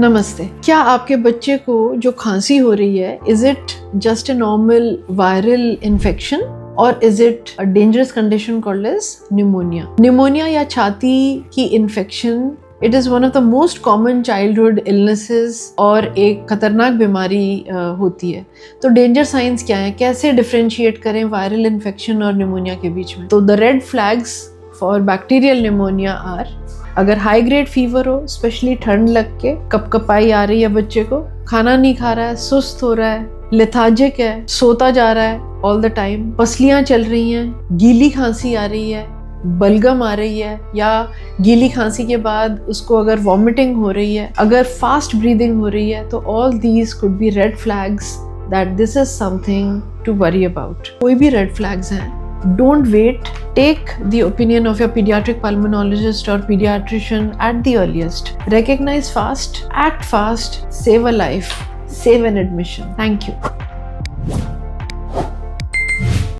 नमस्ते। क्या आपके बच्चे को जो खांसी हो रही है, is it just a normal viral infection और is it a dangerous condition called as pneumonia? Pneumonia या छाती की infection it is one of the most common childhood illnesses और एक खतरनाक बीमारी होती है। तो डेंजर साइंस क्या है, कैसे डिफ्रेंशिएट करें वायरल इन्फेक्शन और न्यूमोनिया के बीच में? तो the red flags for bacterial pneumonia are, अगर हाई ग्रेड फीवर हो, स्पेशली ठंड लग के कपकपाई आ रही है, बच्चे को खाना नहीं खा रहा है, सुस्त हो रहा है, लेथार्जिक है, सोता जा रहा है ऑल द टाइम, पसलियां चल रही हैं, गीली खांसी आ रही है, बलगम आ रही है, या गीली खांसी के बाद उसको अगर वॉमिटिंग हो रही है, अगर फास्ट ब्रीदिंग हो रही है, तो all these could be red flags that this is something to worry about. कोई भी रेड फ्लैग्स हैं, don't wait, take the opinion of your pediatric pulmonologist or pediatrician at the earliest. Recognize fast, act fast, save a life, save an admission. Thank you.